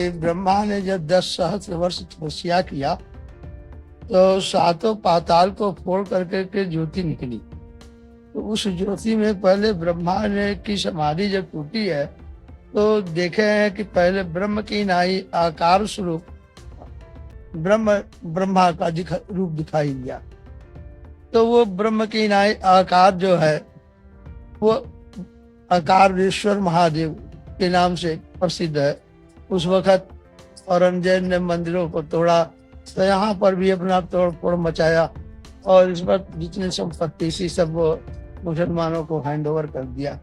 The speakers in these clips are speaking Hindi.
ब्रह्मा ने जब 10 सहस्त्र वर्ष तपस्या किया तो सातों पाताल को फोड़ करके के ज्योति निकली। तो उस ज्योति में पहले ब्रह्मा ने की समाधि जब टूटी है तो देखे हैं कि पहले ब्रह्म की नाई आकार स्वरूप ब्रह्मा का रूप दिखाई दिया। तो वो ब्रह्म की नाई आकार जो है वो आकारेश्वर महादेव के नाम से प्रसिद्ध है। उस वक्त औरंगजेब ने मंदिरों को तोड़ा तो यहाँ पर भी अपना तोड़ फोड़ मचाया और इस वक्त जितनी संपत्ति थी सब वो मुसलमानों को हैंड ओवर कर दिया।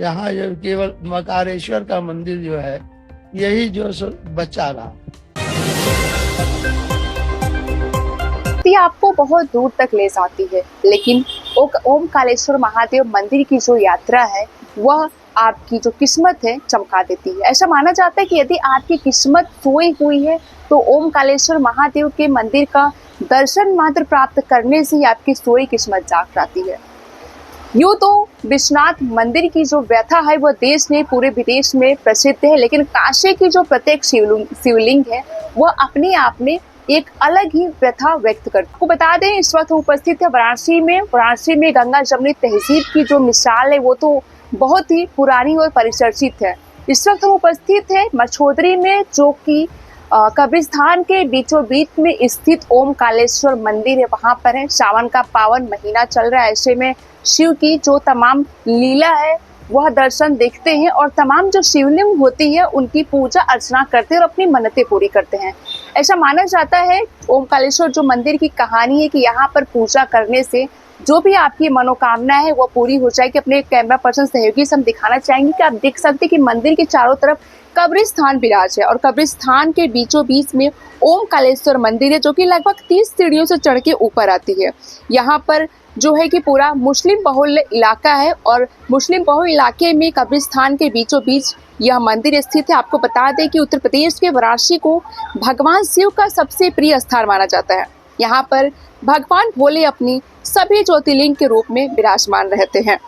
यहाँ जो केवल मकारेश्वर का मंदिर जो है यही जो बचा रहा। आपको बहुत दूर तक ले जाती है, लेकिन ओमकारेश्वर महादेव मंदिर की जो यात्रा है वह आपकी जो किस्मत है चमका देती है। ऐसा माना जाता है कि यदि आपकी किस्मत सोई हुई है तो ओमकारेश्वर महादेव के मंदिर का दर्शन मात्र प्राप्त करने से ही आपकी सोई किस्मत जाग जाती है। यूँ तो विश्वनाथ मंदिर की जो व्यथा है वह देश में पूरे विदेश में प्रसिद्ध है, लेकिन काशी की जो प्रत्येक शिवलिंग है वह अपने आप में एक अलग ही व्यथा व्यक्त करती है। आपको बता दें इस वक्त उपस्थित है वाराणसी में गंगा जमुनी तहजीब की जो मिसाल है वो तो बहुत ही पुरानी और परिचर्चित है। इस वक्त हम उपस्थित है मछोदरी में, जो कि कब्रिस्तान के बीचों बीच में स्थित ओमकारेश्वर मंदिर है। वहां पर है सावन का पावन महीना चल रहा है, ऐसे में शिव की जो तमाम लीला है वह दर्शन देखते हैं और तमाम जो शिवलिंग होती है उनकी पूजा अर्चना करते हैं और अपनी मन्नतें पूरी करते हैं। ऐसा माना जाता है ओमकारेश्वर जो मंदिर की कहानी है कि यहाँ पर पूजा करने से जो भी आपकी मनोकामना है वो पूरी हो जाएगी। अपने कैमरा पर्सन सहयोगी से हम दिखाना चाहेंगे कि आप देख सकते हैं कि मंदिर के चारों तरफ कब्रिस्तान विराज है और कब्रिस्तान के बीचों बीच में ओमकारेश्वर मंदिर है, जो कि लगभग 30 सीढ़ियों से चढ़ के ऊपर आती है। यहाँ पर जो है कि पूरा मुस्लिम बहुल इलाका है और मुस्लिम बहुल इलाके में कब्रिस्तान के बीचों बीच यह मंदिर स्थित है। आपको बता दें कि उत्तर प्रदेश के वाराणसी को भगवान शिव का सबसे प्रिय स्थान माना जाता है। यहाँ पर भगवान भोले अपनी सभी ज्योतिर्लिंग के रूप में विराजमान रहते हैं।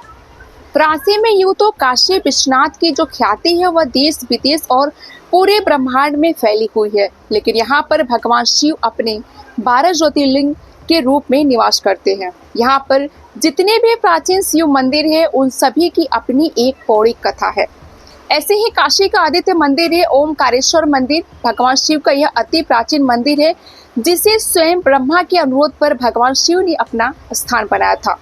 वाराणसी में यूँ तो काशी विश्वनाथ की जो ख्याति है वह देश विदेश और पूरे ब्रह्मांड में फैली हुई है, लेकिन यहाँ पर भगवान शिव अपने 12 ज्योतिर्लिंग के रूप में निवास करते हैं। यहाँ पर जितने भी प्राचीन शिव मंदिर है उन सभी की अपनी एक पौराणिक कथा है। ऐसे ही काशी का आदित्य मंदिर है ओमकारेश्वर मंदिर। भगवान शिव का यह अति प्राचीन मंदिर है जिसे स्वयं ब्रह्मा के अनुरोध पर भगवान शिव ने अपना स्थान बनाया था।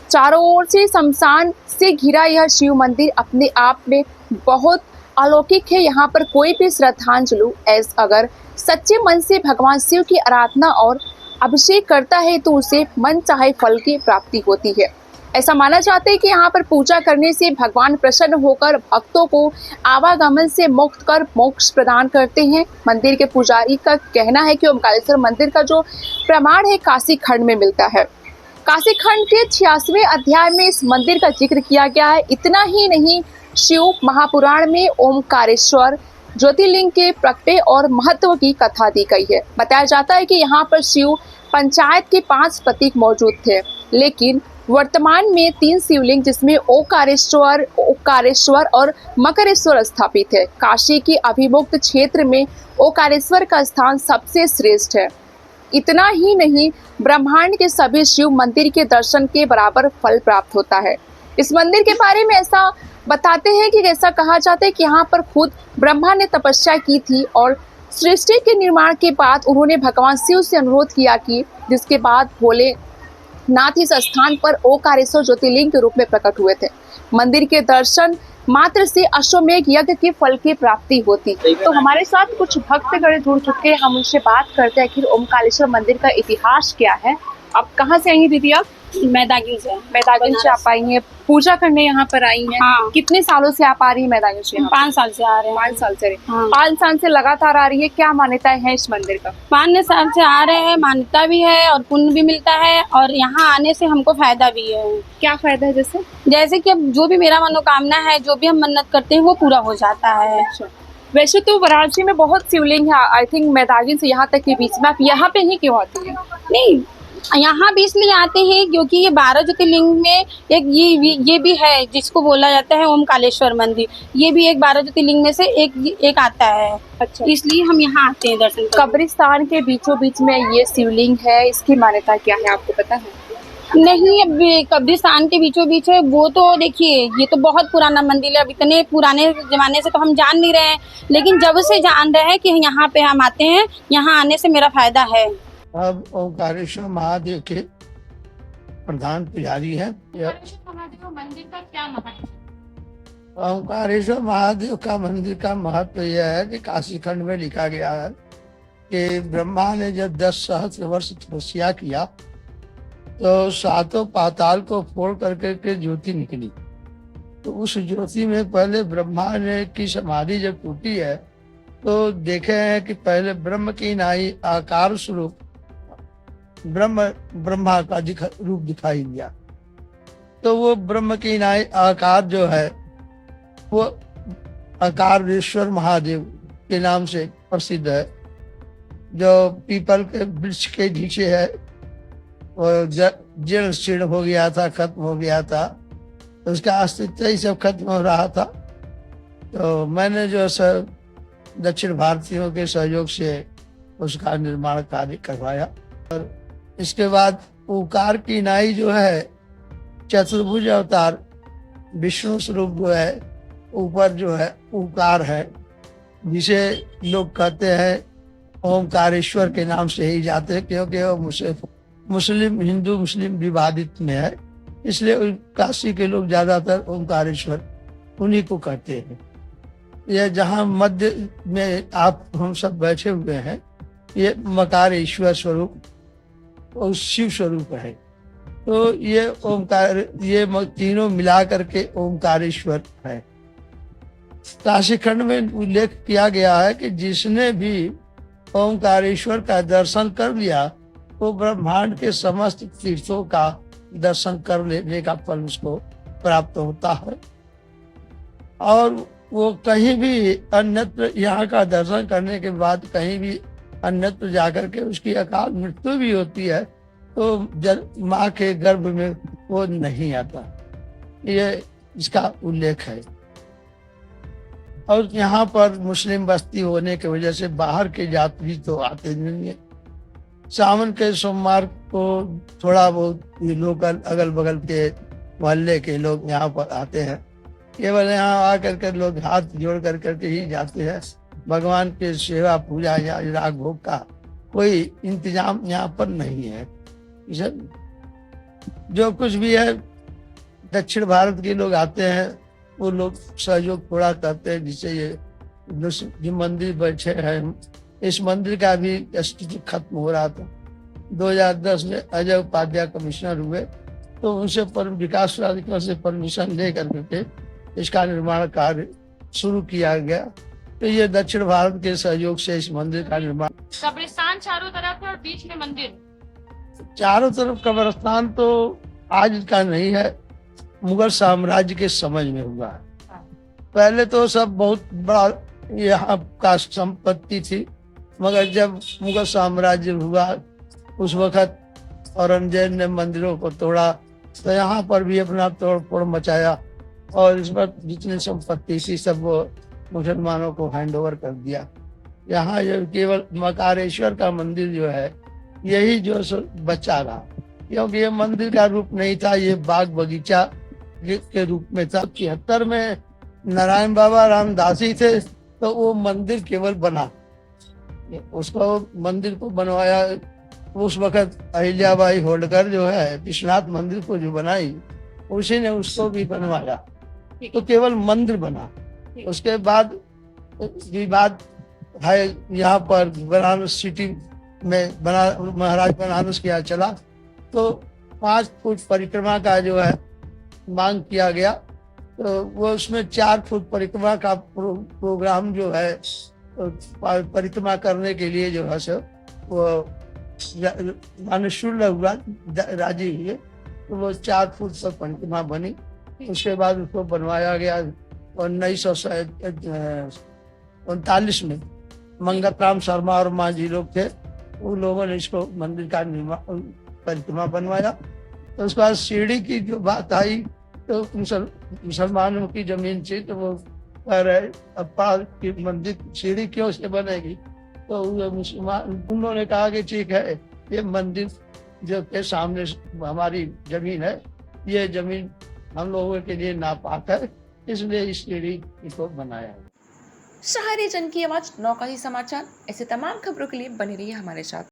चारों ओर से शमशान से घिरा यह शिव मंदिर अपने आप में बहुत अलौकिक है। यहाँ पर कोई भी श्रद्धांजलु अगर सच्चे मन से भगवान शिव की आराधना और अभिषेक करता है तो उसे मन चाहे फल की प्राप्ति होती है। ऐसा माना जाता है कि यहाँ पर पूजा करने से भगवान प्रसन्न होकर भक्तों को आवागमन से मुक्त कर मोक्ष प्रदान करते हैं। मंदिर के पुजारी का कहना है कि ओमकारेश्वर मंदिर का जो प्रमाण है काशी खंड में मिलता है। काशी खंड के 86वें अध्याय में इस मंदिर का जिक्र किया गया है। इतना ही नहीं, शिव महापुराण में ओमकारेश्वर ज्योतिर्लिंग के प्रकटे और महत्व की कथा दी गई है। बताया जाता है कि यहाँ पर शिव पंचायत के 5 प्रतीक मौजूद थे, लेकिन वर्तमान में 3 शिवलिंग जिसमें ओकारेश्वर और मकरेश्वर स्थापित है। काशी के अभिमुक्त क्षेत्र में ओकारेश्वर का स्थान सबसे श्रेष्ठ है। इतना ही नहीं, ब्रह्मांड के सभी शिव मंदिर के दर्शन के बराबर फल प्राप्त होता है। इस मंदिर के बारे में ऐसा बताते हैं कि ऐसा कहा जाता है कि यहाँ पर खुद ब्रह्मा ने तपस्या की थी और सृष्टि के निर्माण के बाद उन्होंने भगवान शिव से अनुरोध किया कि जिसके बाद भोलेनाथ इस स्थान पर ओमकारेश्वर ज्योतिर्लिंग के रूप में प्रकट हुए थे। मंदिर के दर्शन मात्र से अश्वमेघ यज्ञ के फल की प्राप्ति होती। तो हमारे साथ कुछ भक्तगण जुड़ चुके हैं, हम उनसे बात करते हैं कि ओमकारेश्वर मंदिर का इतिहास क्या है। आप कहाँ से आई हैं दीदी? आप मैदागिन से आप आई हैं, पूजा करने यहाँ पर आई हैं। हाँ। कितने सालों से आप आ रही हैं मैदागिन से? 5 साल से आ रहे हैं। 5 साल से। हाँ। 5 साल से लगातार आ रही है। क्या मान्यताएं हैं इस मंदिर का? 5 साल से आ रहे हैं, मान्यता भी है और पुण्य भी मिलता है और यहाँ आने से हमको फायदा भी है। क्या फायदा है? जैसे कि अब जो भी मेरा मनोकामना है, जो भी हम मन्नत करते हैं वो पूरा हो जाता है। वैसे तो वाराणसी में बहुत शिवलिंग है, आई थिंक मैदागिन से यहाँ तक के बीच में, आप यहाँ पे ही क्यों आती है? नहीं, यहाँ भी इसलिए आते हैं क्योंकि ये 12 ज्योतिर्लिंग में एक ये भी है जिसको बोला जाता है ओमकालेश्वर मंदिर। ये भी एक 12 ज्योतिर्लिंग में से एक आता है। अच्छा, इसलिए हम यहाँ आते हैं दर्शन करने। कब्रिस्तान के बीचों बीच में ये शिवलिंग है, इसकी मान्यता क्या है आपको पता है? नहीं, अब कब्रिस्तान के बीचों बीच है वो तो देखिए, ये तो बहुत पुराना मंदिर है। अब इतने पुराने जमाने से तो हम जान नहीं रहे हैं, लेकिन जब से जान रहे हैं कि यहाँ पे हम आते हैं, यहाँ आने से मेरा फायदा है। अब ओंकारेश्वर महादेव के प्रधान पुजारी है। महादेव मंदिर का क्या महत्व? ओंकारेश्वर महादेव का मंदिर का महत्व यह है कि काशी खंड में लिखा गया है कि ब्रह्मा ने जब 10 सहस्त्र वर्ष तपस्या किया तो 7 पाताल को फोड़ करके के ज्योति निकली। तो उस ज्योति में पहले ब्रह्मा ने की समाधि जब टूटी है तो देखे हैं कि पहले ब्रह्म की नाई आकार स्वरूप ब्रह्मा का रूप दिखाई दिया। तो वो ब्रह्म की नाई आकार जो है वो आकारेश्वर महादेव के नाम से प्रसिद्ध है, जो पीपल के वृक्ष के नीचे है। और जड़ क्षीण हो गया था, खत्म हो गया था, तो उसका अस्तित्व ही सब खत्म हो रहा था। तो मैंने जो सब दक्षिण भारतीयों के सहयोग से उसका निर्माण कार्य करवाया। और इसके बाद ओकार की नाई जो है चतुर्भुज अवतार विष्णु स्वरूप जो है, ऊपर जो है ओकार है, जिसे लोग कहते हैं ओमकारेश्वर के नाम से ही जाते हैं, क्योंकि वो मुस्लिम हिंदू मुस्लिम विवादित में है, इसलिए काशी के लोग ज्यादातर ओमकारेश्वर उन्हीं को कहते हैं। यह जहाँ मध्य में आप हम सब बैठे हुए हैं, ये मकारेश्वर स्वरूप और शिव स्वरूप है। तो ये ओमकार, ये तीनों मिला करके ओमकारेश्वर है। काशी खंड में उल्लेख किया गया है कि जिसने भी ओमकारेश्वर का दर्शन कर लिया वो ब्रह्मांड के समस्त तीर्थों का दर्शन कर लेने का फल उसको प्राप्त होता है। और वो कहीं भी अन्यत्र यहाँ का दर्शन करने के बाद कहीं भी अन्यत्र जाकर के उसकी अकाल मृत्यु भी होती है तो माँ के गर्भ में वो नहीं आता, ये इसका उल्लेख है। और यहाँ पर मुस्लिम बस्ती होने की वजह से बाहर के यात्री तो आते नहीं है। सावन के सोमवार को थोड़ा बहुत लोकल अगल बगल के मोहल्ले के लोग यहाँ पर आते हैं। केवल यहाँ आकर के लोग हाथ जोड़ कर करके ही जाते हैं। भगवान के सेवा पूजा या राग भोग का कोई इंतजाम यहाँ पर नहीं है। जो कुछ भी है दक्षिण भारत के लोग आते हैं, वो लोग सहयोग थोड़ा करते हैं, जिससे ये जो मंदिर बैठे हैं, इस मंदिर का भी अस्तित्व खत्म हो रहा था। 2010 में अजय उपाध्याय कमिश्नर हुए तो उनसे विकास प्राधिकरण से परमिशन ले करके इसका निर्माण कार्य शुरू किया गया। तो ये दक्षिण भारत के सहयोग से इस मंदिर का निर्माण। कब्रिस्तान चारों तरफ है और बीच में मंदिर। चारों तरफ कब्रिस्तान तो आज का नहीं है, मुगल साम्राज्य के समय में हुआ है। पहले तो सब बहुत बड़ा यहाँ का संपत्ति थी, मगर जब मुगल साम्राज्य हुआ उस वक्त औरंगजेब ने मंदिरों को तोड़ा तो यहाँ पर भी अपना तोड़ फोड़ मचाया और इस वक्त जितनी संपत्ति थी सब वो मुसलमानों को हैंड ओवर कर दिया। यहाँ जो केवल मकारेश्वर का मंदिर जो है यही जो बचा रहा, क्योंकि ये मंदिर का रूप नहीं था, ये बाग बगीचा के रूप में था। 73 में नारायण बाबा रामदासी थे तो वो मंदिर केवल बना, उसको मंदिर को बनवाया उस वक्त अहिल्याबाई होल्कर जो है विश्वनाथ मंदिर को जो बनाई उसी ने उसको भी बनवाया, तो केवल मंदिर बना। उसके बाद विवाद है यहाँ पर बनारस सिटी में महाराज बनारस किया चला तो 5 फुट परिक्रमा का जो है मांग किया गया, तो वो उसमें 4 फुट परिक्रमा का प्रोग्राम जो है परिक्रमा करने के लिए जो है सो वो मानसूर हुआ राजी हुए, तो वो 4 फुट पर परिक्रमा बनी। उसके बाद उसको बनवाया गया और 1939 में मंगत राम शर्मा और मांझी लोग थे, उन लोगों ने इसको मंदिर का निर्माण परिक्रमा बनवाया। तो उसके बाद सीढ़ी की जो बात आई, तो मुसलमानों की जमीन थी, तो वो कह रहे अप्पा की मंदिर सीढ़ी क्यों से बनेगी? तो वो मुसलमान उन्होंने कहा कि ठीक है, ये मंदिर जो के सामने हमारी जमीन है, ये जमीन हम लोगों के लिए नापाक है, इसलिए इस सीढ़ी को बनाया है। शहरी जन की आवाज नौका ही समाचार। ऐसे तमाम खबरों के लिए बने रहिए हमारे साथ।